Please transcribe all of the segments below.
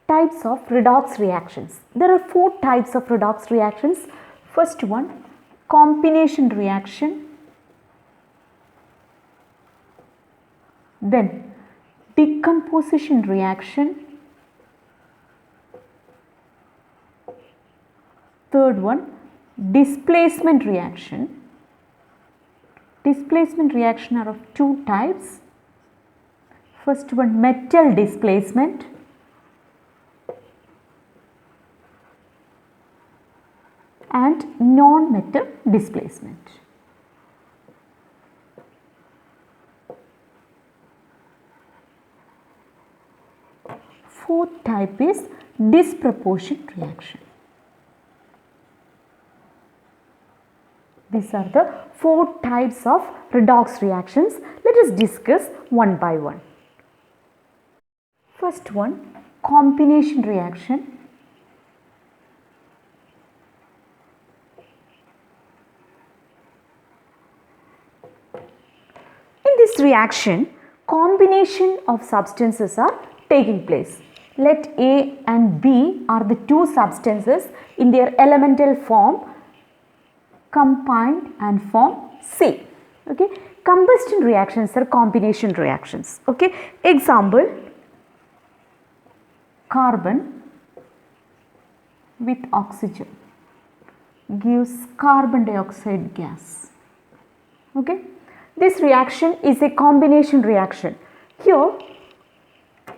Types of redox reactions. There are 4 types of redox reactions. First one, combination reaction. Then decomposition reaction. Third one, displacement reaction. Displacement reaction are of 2 types. First one, metal displacement. And non-metal displacement. Fourth type is disproportion reaction. These are the 4 types of redox reactions. Let us discuss one by one. First one, combination reaction. In this reaction, combination of substances are taking place. Let A and B are the 2 substances in their elemental form combined and form C. Okay. Combustion reactions are combination reactions. Okay. Example, carbon with oxygen gives carbon dioxide gas. Okay. This reaction is a combination reaction. Here,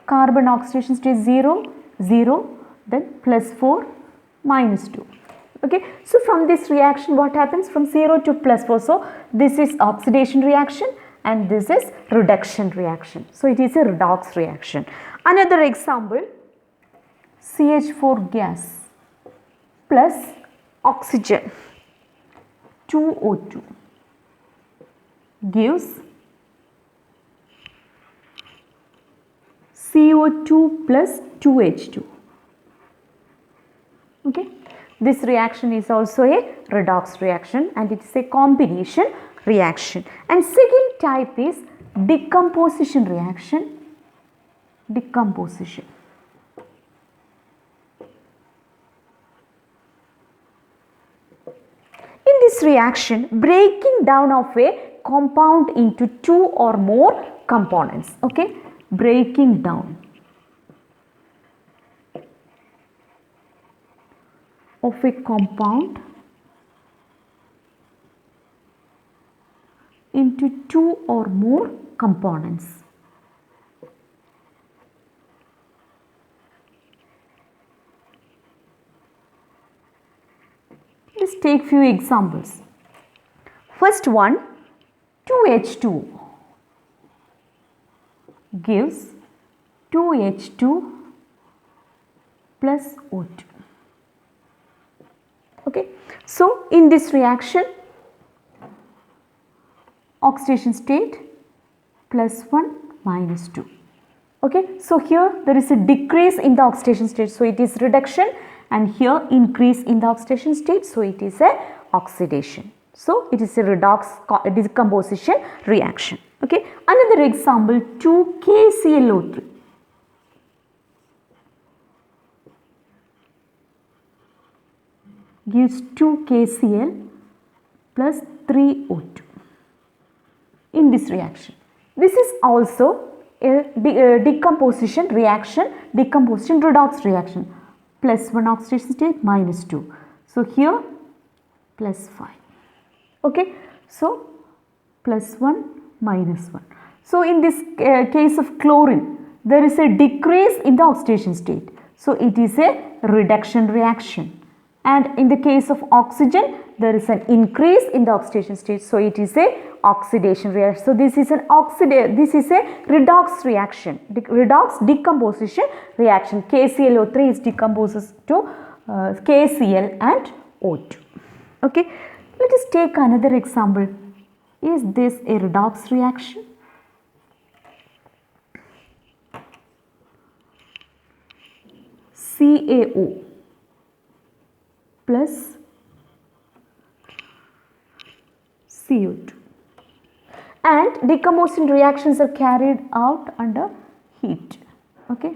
carbon oxidation state 0, 0, then plus 4, minus 2. Okay. So, from this reaction what happens? From 0 to plus 4. So, this is oxidation reaction and this is reduction reaction. So, it is a redox reaction. Another example, CH4 gas plus oxygen 2O2 gives CO2 plus 2H2. Okay. This reaction is also a redox reaction and it is a combination reaction. And second type is decomposition reaction. Decomposition. In this reaction, breaking down of a compound into 2 or more components. Okay. Breaking down of a compound into 2 or more components. Let's take few examples. First one, 2H2 gives 2H2 plus O2. Okay. So, in this reaction, oxidation state plus 1 minus 2. Okay. So, here there is a decrease in the oxidation state. So, it is reduction and here increase in the oxidation state. So, it is a oxidation. So, it is a redox decomposition reaction. Okay. Another example, 2KClO3 gives 2KCl plus 3O2 in this reaction. This is also a decomposition reaction, decomposition redox reaction, plus 1 oxidation state minus 2. So, here plus 5. Okay. So, plus 1 minus 1. So, in this case of chlorine, there is a decrease in the oxidation state. So, it is a reduction reaction. And in the case of oxygen, there is an increase in the oxidation state. So, it is a oxidation reaction. So, this is a redox reaction, redox decomposition reaction. KClO3 is decomposes to KCl and O2. Okay. Let us take another example. Is this a redox reaction? CaO plus CO2, and decomposition reactions are carried out under heat. Okay.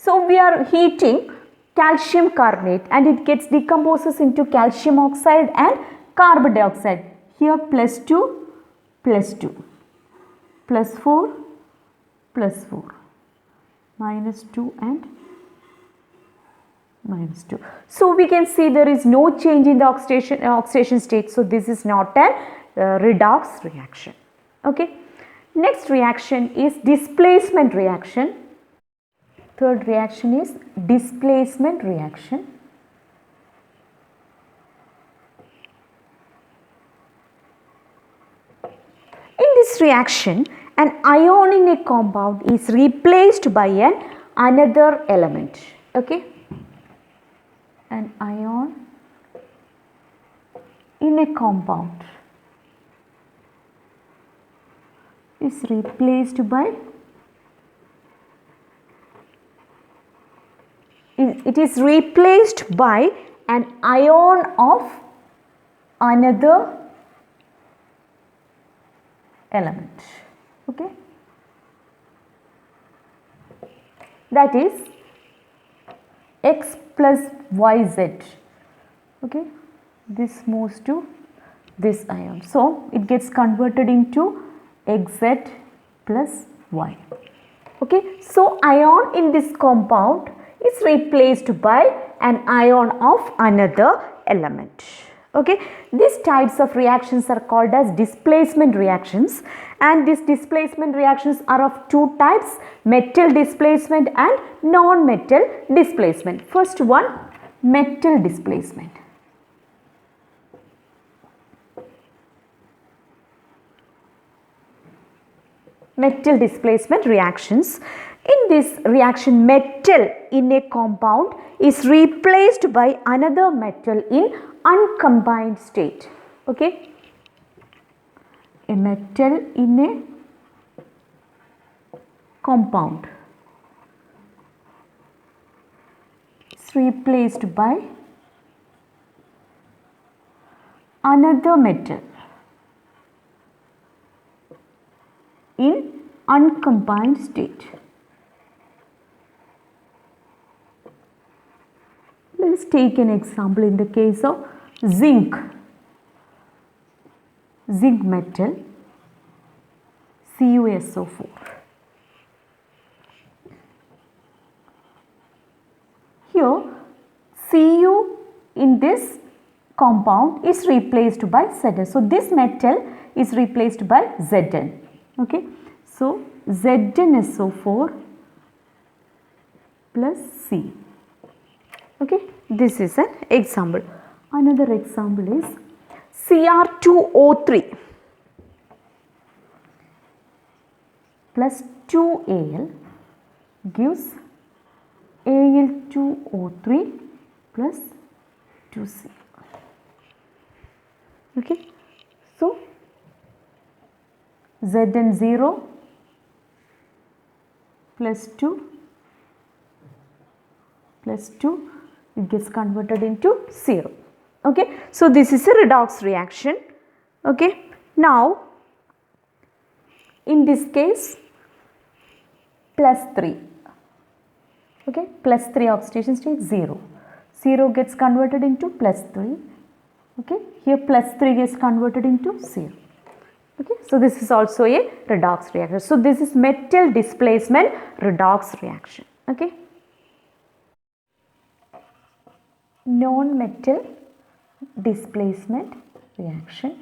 So we are heating calcium carbonate and it gets decomposes into calcium oxide and carbon dioxide. Here plus 2, plus 2, plus 4, plus 4, minus 2 and minus 2. So we can see there is no change in the oxidation state. So this is not a redox reaction. Okay. Next reaction is displacement reaction. Third reaction is displacement reaction. In this reaction, an ion in a compound is replaced by another element. Okay. An ion in a compound is replaced by an ion of another element. Okay, that is X plus YZ. Okay, this moves to this ion, so it gets converted into XZ plus Y. Okay, so ion in this compound is replaced by an ion of another element. Okay, these types of reactions are called as displacement reactions, and these displacement reactions are of two types: metal displacement and non-metal displacement. First one, metal displacement. Metal displacement reactions. In this reaction, metal in a compound is replaced by another metal in uncombined state. Okay, a metal in a compound is replaced by another metal in uncombined state. Let us take an example in the case of zinc. Zinc metal, CuSO4. Here, Cu in this compound is replaced by Zn. So, this metal is replaced by Zn. Okay, so ZnSO4 plus C. Okay, this is an example. Another example is Cr2O3 plus 2Al gives Al2O3 plus 2C. Okay, so Zn0 plus 2 plus 2, it gets converted into 0. Okay, so this is a redox reaction. Okay, now in this case plus 3. Okay, plus 3 oxidation state 0. 0 gets converted into plus 3. Okay, here plus 3 gets converted into 0. Okay, so this is also a redox reaction. So this is metal displacement redox reaction. Okay, non-metal displacement reaction.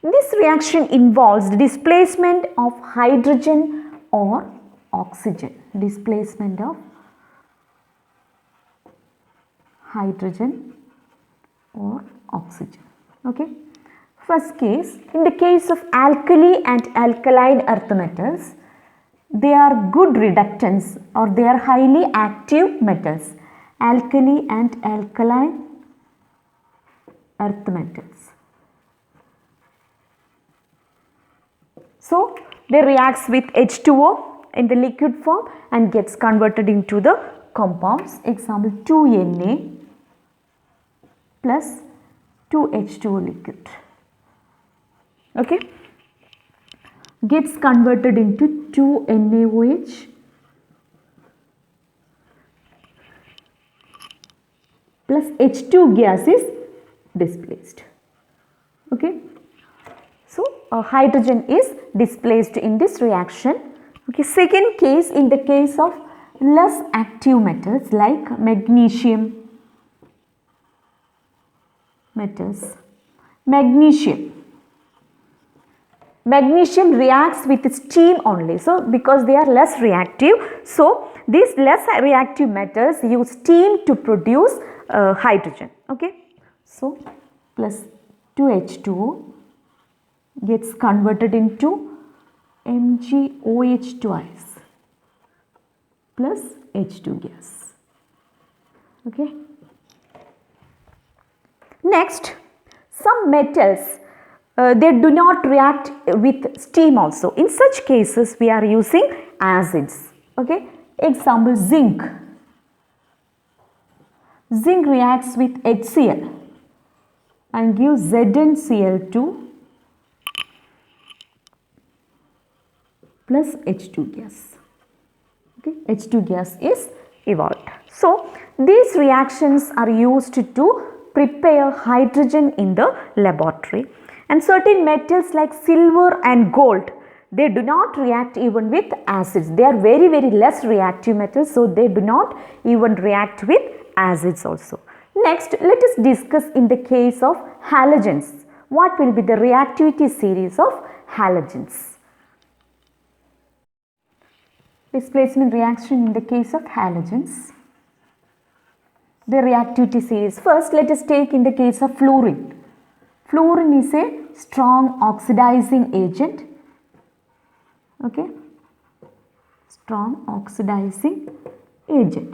This reaction involves the displacement of hydrogen or oxygen. Displacement of hydrogen or oxygen. Okay. First case, in the case of alkali and alkaline earth metals, they are good reductants or they are highly active metals. Alkali and alkaline earth metals. So, they reacts with H2O in the liquid form and gets converted into the compounds. Example 2Na plus 2H2O liquid. okay, gets converted into 2NaOH plus H2 gas is displaced. Okay, so hydrogen is displaced in this reaction. Okay, second case, in the case of less active metals like magnesium metals. Magnesium reacts with steam only. So, because they are less reactive, so these less reactive metals use steam to produce hydrogen. Okay, so plus 2H2O gets converted into MgOH twice plus H2 gas. Okay. Next, some metals they do not react with steam also. In such cases, we are using acids. Okay. Example, zinc. Zinc reacts with HCl and gives ZnCl2 plus H2 gas. Okay. H2 gas is evolved. So, these reactions are used to prepare hydrogen in the laboratory. And certain metals like silver and gold, they do not react even with acids. They are very less reactive metals, so they do not even react with acids also. Next, let us discuss in the case of halogens. What will be the reactivity series of halogens? Displacement reaction in the case of halogens. The reactivity series. First, let us take in the case of fluorine. Fluorine is a strong oxidizing agent. Okay, strong oxidizing agent.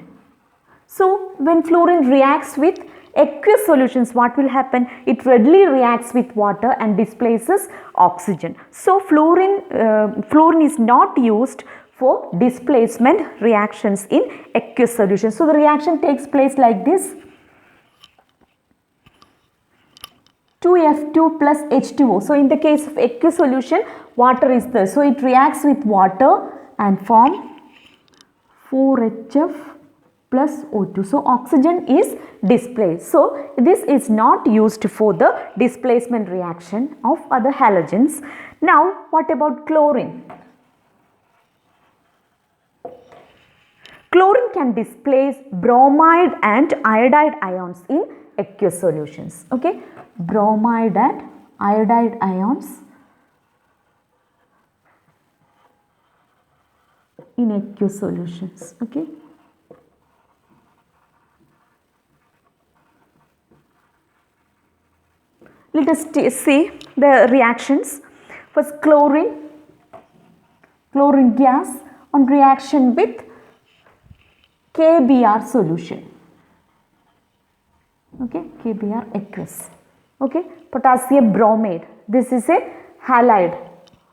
So, when fluorine reacts with aqueous solutions, what will happen? It readily reacts with water and displaces oxygen. So, fluorine is not used for displacement reactions in aqueous solutions. So, the reaction takes place like this. 2F2 plus H2O. So, in the case of aqueous solution, water is there. So, it reacts with water and form 4HF plus O2. So, oxygen is displaced. So, this is not used for the displacement reaction of other halogens. Now, what about chlorine? Chlorine can displace bromide and iodide ions in aqueous solutions. Okay, bromide and iodide ions in aqueous solutions. Okay. Let us see the reactions. First, chlorine gas on reaction with KBr solution. Okay, KBr aqueous. Okay, potassium bromide. This is a halide.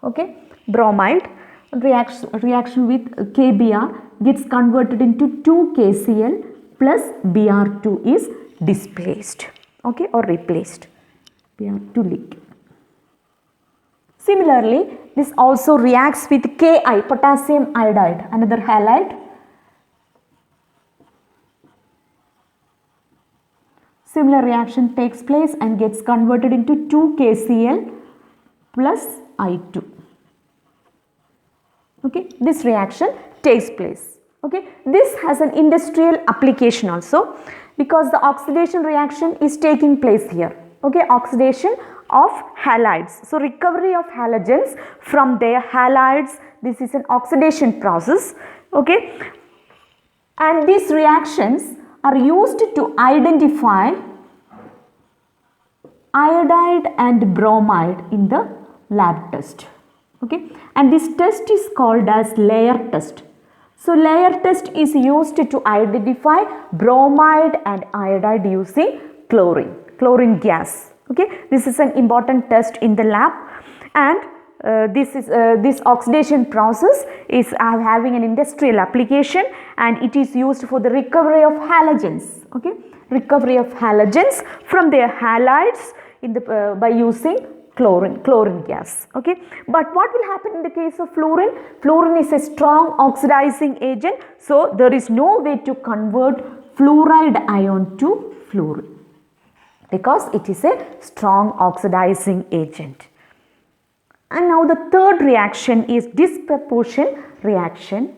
Okay, bromide reaction with KBr gets converted into 2KCl plus Br2 is displaced. Okay, or replaced. Br2 leak. Similarly, this also reacts with Ki, potassium iodide, another halide. Similar reaction takes place and gets converted into 2KCl plus I2. Okay, this reaction takes place. Okay, this has an industrial application also because the oxidation reaction is taking place here. Okay, oxidation of halides. So, recovery of halogens from their halides, this is an oxidation process. Okay, and these reactions are used to identify iodide and bromide in the lab test. Okay, and this test is called as layer test. So, layer test is used to identify bromide and iodide using chlorine gas. Okay, this is an important test in the lab, and this oxidation process is having an industrial application, and it is used for the recovery of halogens. Okay, recovery of halogens from their halides in the by using chlorine gas. Okay, but what will happen in the case of fluorine? Fluorine is a strong oxidizing agent, so there is no way to convert fluoride ion to fluorine because it is a strong oxidizing agent. And now the third reaction is disproportion reaction.